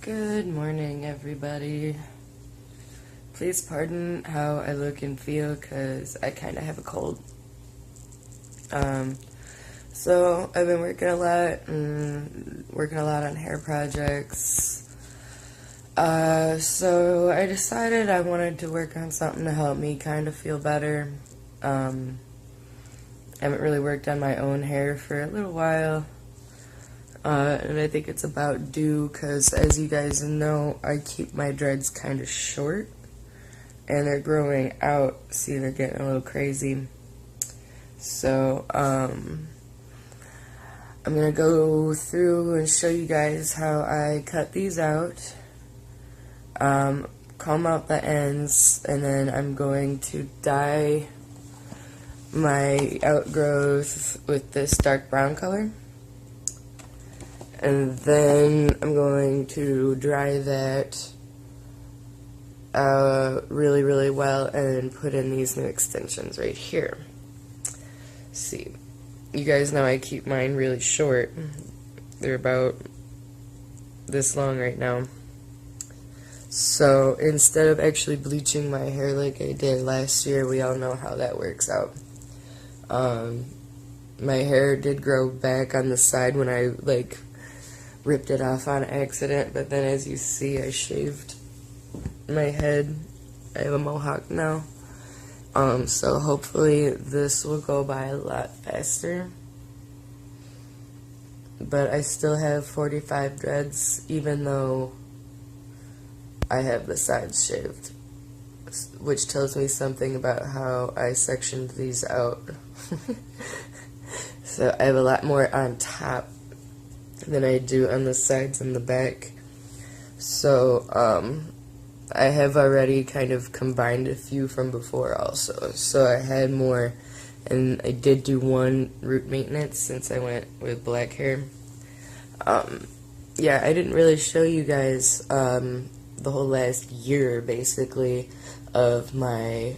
Good morning, everybody. Please pardon how I look and feel because I kind of have a cold. So I've been working a lot on hair projects. So I decided I wanted to work on something to help me kind of feel better. I haven't really worked on my own hair for a little while. And I think it's about due because, as you guys know, I keep my dreads kind of short. And they're growing out. See, they're getting a little crazy. So, I'm going to go through and show you guys how I cut these out. Comb out the ends, and then I'm going to dye my outgrowth with this dark brown color. And then I'm going to dry that really, really well and put in these new extensions right here. See, you guys know I keep mine really short. They're about this long right now. So instead of actually bleaching my hair like I did last year, we all know how that works out. My hair did grow back on the side when I ripped it off on accident, but then as you see, I shaved my head. I have a mohawk now. So hopefully this will go by a lot faster. But I still have 45 dreads, even though I have the sides shaved, which tells me something about how I sectioned these out. So I have a lot more on top than I do on the sides and the back. So, I have already kind of combined a few from before also. So I had more, and I did do one root maintenance since I went with black hair. Yeah, I didn't really show you guys, the whole last year, basically, of my,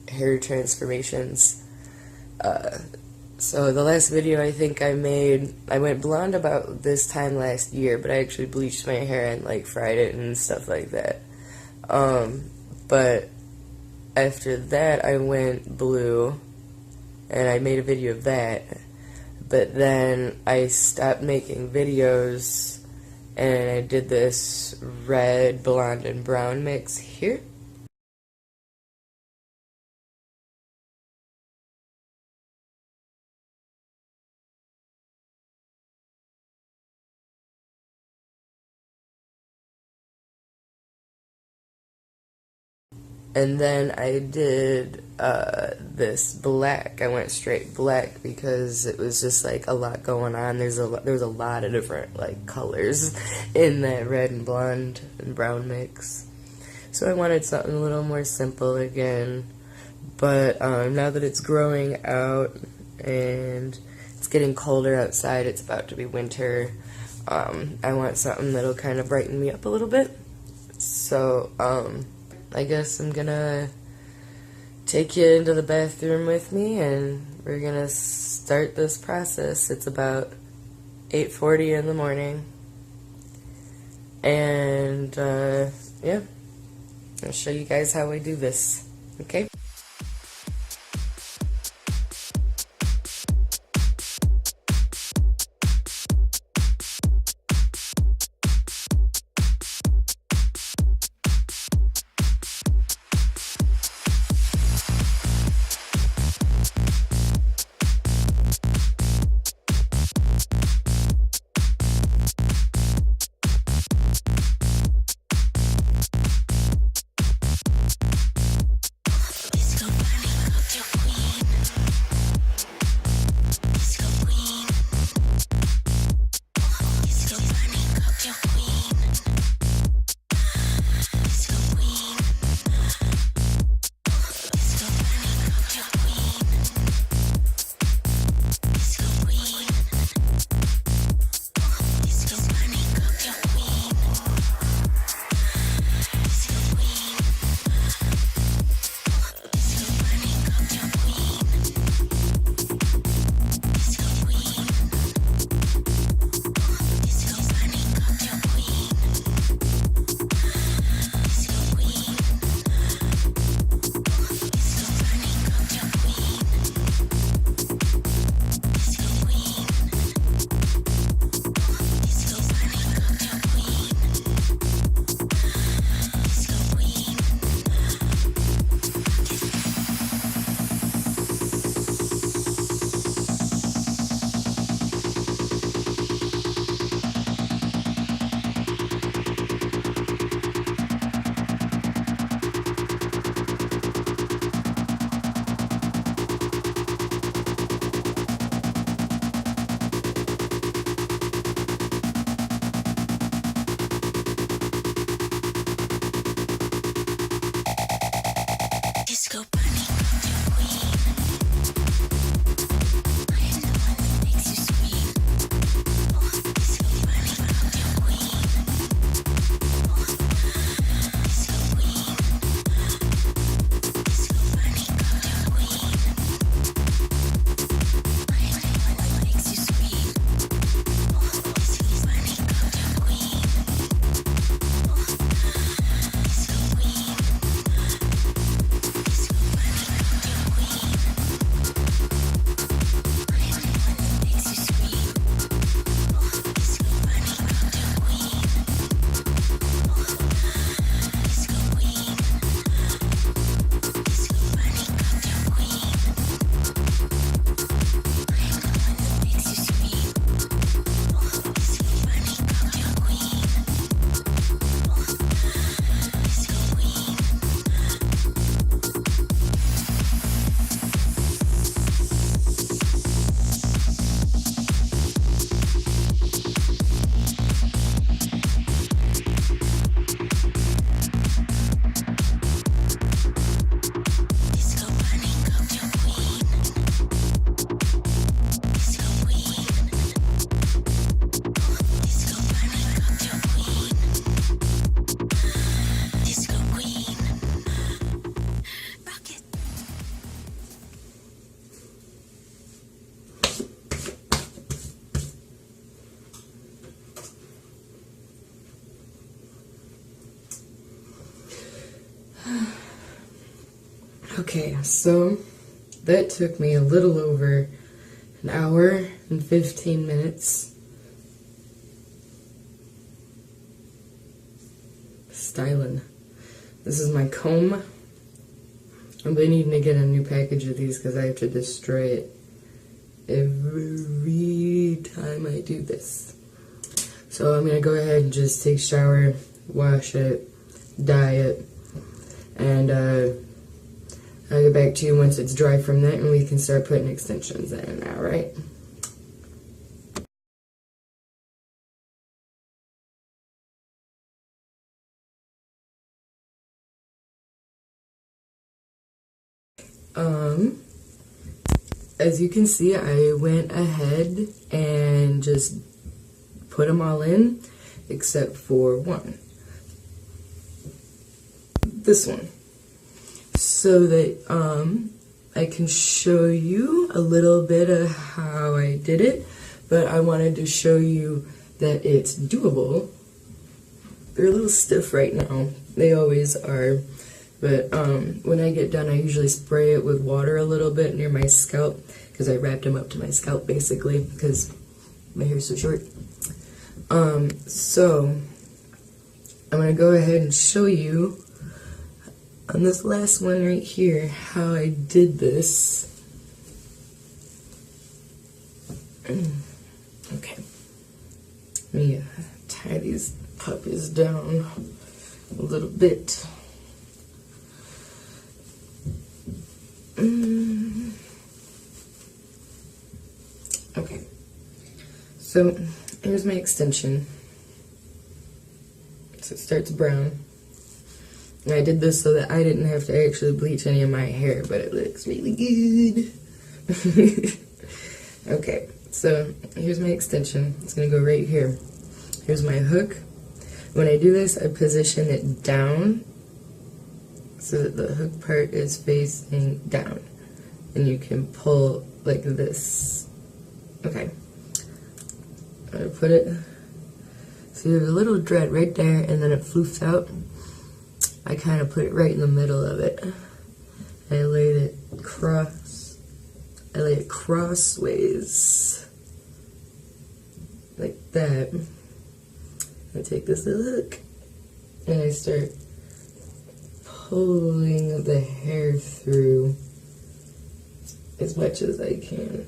hair transformations. So the last video I think I made, I went blonde about this time last year, but I actually bleached my hair and fried it and stuff like that. But after that I went blue, and I made a video of that. But then I stopped making videos, and I did this red, blonde, and brown mix here. And then I did this black. I went straight black because it was just a lot going on. There was a lot of different colors in that red and blonde and brown mix. So I wanted something a little more simple again. But now that it's growing out and it's getting colder outside, it's about to be winter. I want something that'll kind of brighten me up a little bit. So I guess I'm gonna take you into the bathroom with me, and we're gonna start this process. It's about 8:40 in the morning, and yeah, I'll show you guys how I do this, okay? Okay, so that took me a little over an hour and 15 minutes styling. This is my comb. I've been needing to get a new package of these because I have to destroy it every time I do this. So I'm going to go ahead and just take a shower, wash it, dye it, and I'll get back to you once it's dry from that and we can start putting extensions in, alright? As you can see, I went ahead and just put them all in, except for one. This one. So that I can show you a little bit of how I did it, but I wanted to show you that it's doable. They're a little stiff right now. They always are. But when I get done, I usually spray it with water a little bit near my scalp, because I wrapped them up to my scalp basically, because my hair's so short. So I'm going to go ahead and show you on this last one right here how I did this. Okay. Let me tie these puppies down a little bit. Okay, so here's my extension. So it starts brown. And I did this so that I didn't have to actually bleach any of my hair, but it looks really good. Okay, so here's my extension. It's gonna go right here. Here's my hook. When I do this, I position it down so that the hook part is facing down, and you can pull like this. Okay, I'm gonna put it, see there's a little dread right there and then it floofs out. I kind of put it right in the middle of it. I laid it crossways like that. I take this little hook and I start pulling the hair through as much as I can.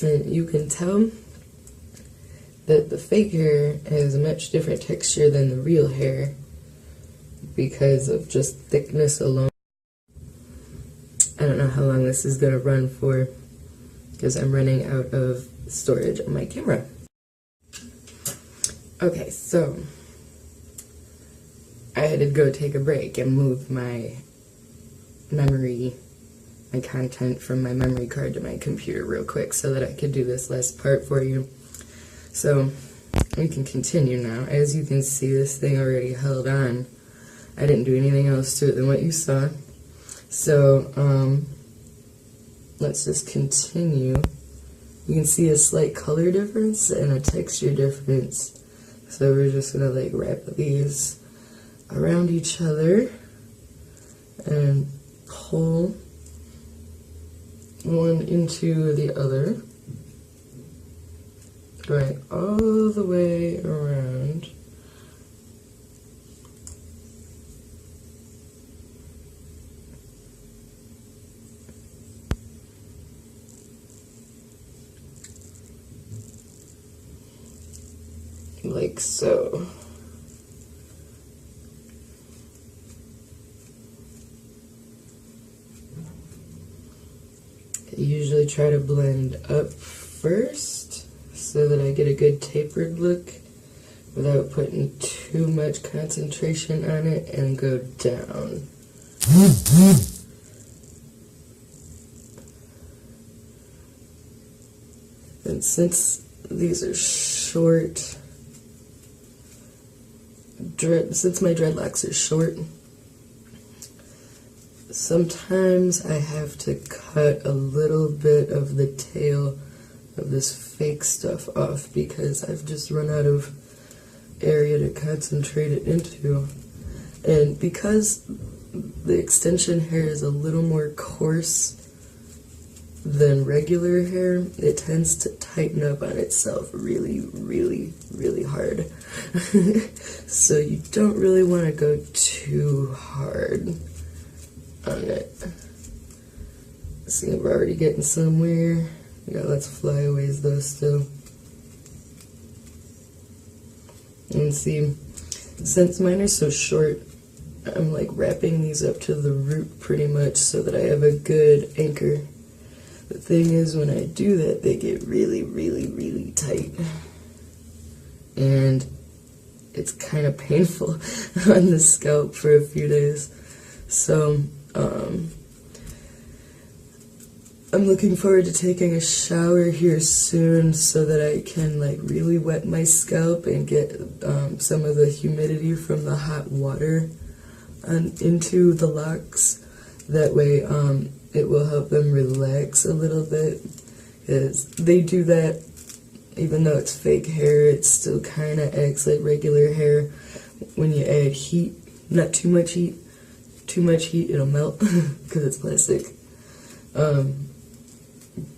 And you can tell that the fake hair has a much different texture than the real hair because of just thickness alone. I don't know how long this is going to run for because I'm running out of storage on my camera. Okay, so I had to go take a break and move my content from my memory card to my computer real quick so that I could do this last part for you. So we can continue now. As you can see, this thing already held on. I didn't do anything else to it than what you saw. So let's just continue. You can see a slight color difference and a texture difference. So we're just gonna like wrap these around each other and pull one into the other, going all the way around. Like so. I usually try to blend up first so that I get a good tapered look without putting too much concentration on it, and go down. And since these are short, since my dreadlocks are short, sometimes I have to cut a little bit of the tail of this fake stuff off because I've just run out of area to concentrate it into. And because the extension hair is a little more coarse than regular hair, it tends to tighten up on itself really, really, really hard. So you don't really want to go too hard on it. See, we're already getting somewhere. We got lots of flyaways though still. And see, since mine are so short, I'm like wrapping these up to the root pretty much so that I have a good anchor. The thing is, when I do that, they get really, really, really tight. And it's kind of painful on the scalp for a few days. So, I'm looking forward to taking a shower here soon so that I can like really wet my scalp and get some of the humidity from the hot water into the locks. That way it will help them relax a little bit, because they do that even though it's fake hair. It still kind of acts like regular hair when you add heat. Not too much heat. Too much heat, it'll melt because it's plastic.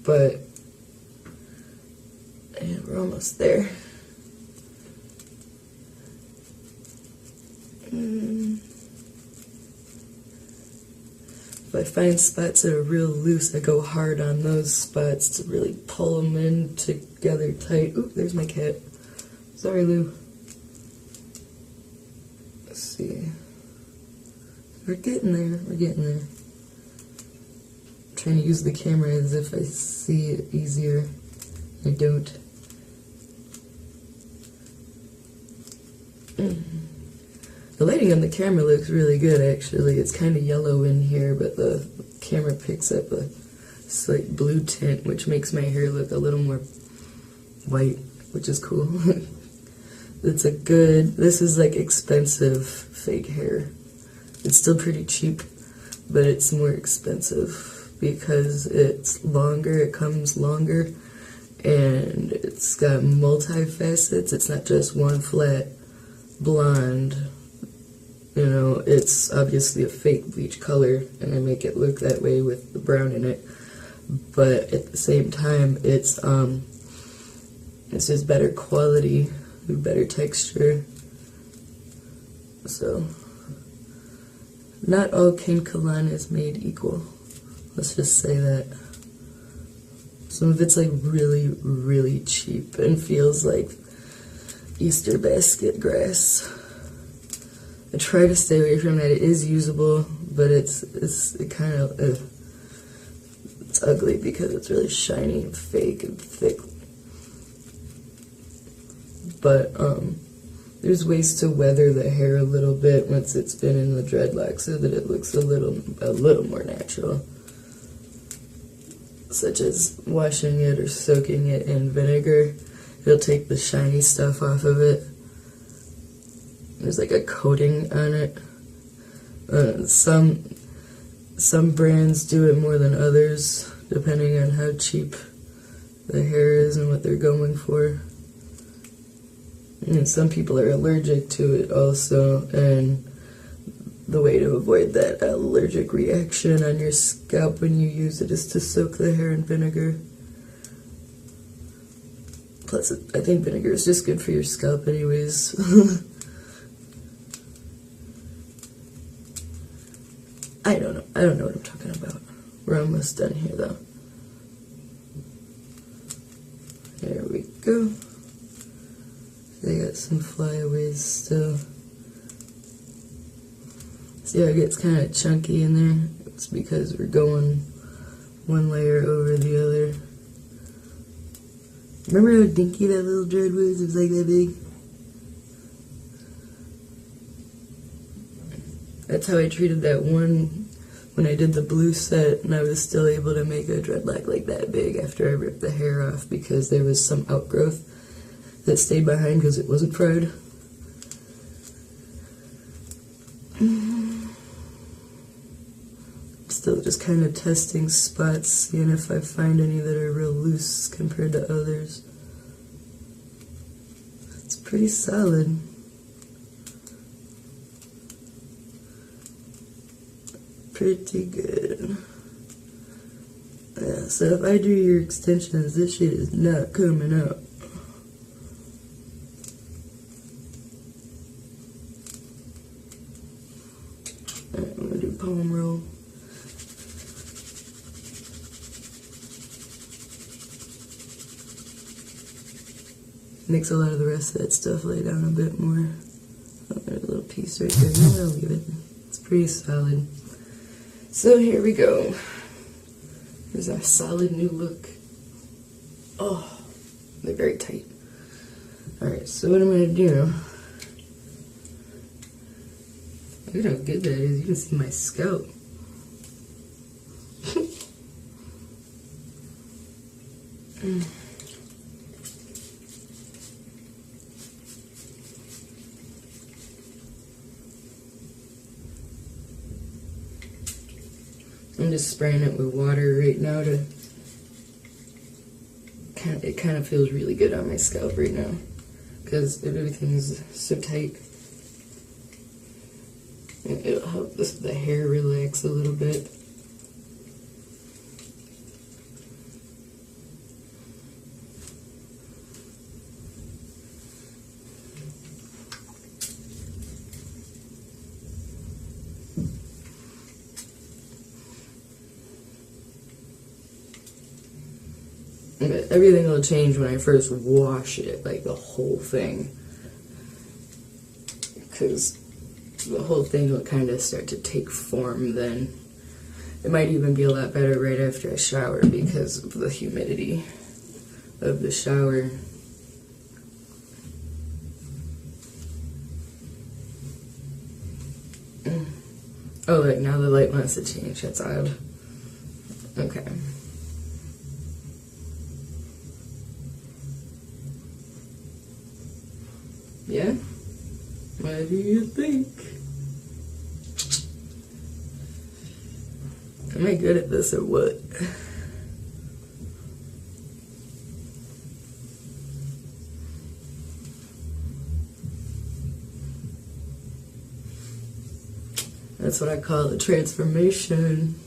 But yeah, we're almost there. If I find spots that are real loose, I go hard on those spots to really pull them in together tight. Oop, there's my cat. Sorry, Lou. Let's see. We're getting there. We're getting there. I'm trying to use the camera as if I see it easier. I don't. The lighting on the camera looks really good, actually. It's kind of yellow in here, but the camera picks up a slight blue tint, which makes my hair look a little more white, which is cool. It's a good, this is like expensive fake hair. It's still pretty cheap, but it's more expensive because it's longer, it comes longer, and it's got multi-facets. It's not just one flat blonde. You know, it's obviously a fake bleach color, and I make it look that way with the brown in it. But at the same time, it's just better quality, better texture. So, not all cane kalan is made equal. Let's just say that. Some of it's like really, really cheap and feels like Easter basket grass. I try to stay away from that. It is usable, but it's kind of it's ugly because it's really shiny and fake and thick. But there's ways to weather the hair a little bit once it's been in the dreadlock so that it looks a little more natural, such as washing it or soaking it in vinegar. It'll take the shiny stuff off of it. There's like a coating on it. Some brands do it more than others, depending on how cheap the hair is and what they're going for. And some people are allergic to it also, and the way to avoid that allergic reaction on your scalp when you use it is to soak the hair in vinegar. Plus, I think vinegar is just good for your scalp anyways. I don't know what I'm talking about. We're almost done here though. There we go. They got some flyaways still. See how it gets kind of chunky in there? It's because we're going one layer over the other. Remember how dinky that little dread was? It was like that big. That's how I treated that one when I did the blue set, and I was still able to make a dreadlock like that big after I ripped the hair off because there was some outgrowth that stayed behind because it wasn't fried. Still just kind of testing spots, seeing if I find any that are real loose compared to others. It's pretty solid. pretty good. Yeah, so if I do your extensions, this shit is not coming out. Alright, I'm gonna do palm roll. Mix a lot of the rest of that stuff, lay down a bit more. Oh, there's a little piece right there. No, I'll leave it. It's pretty solid. So here we go. Here's our solid new look. Oh, they're very tight. Alright, so what I'm going to do... Look at how good that is. You can see my scalp. I'm just spraying it with water right now to it kind of feels really good on my scalp right now because everything's so tight. And it'll help the hair relax a little bit. But everything will change when I first wash it, like the whole thing. Because the whole thing will kind of start to take form then. It might even be a lot better right after I shower because of the humidity of the shower. Oh, look, now the light wants to change. That's odd. Okay. Yeah? What do you think? Am I good at this or what? That's what I call a transformation.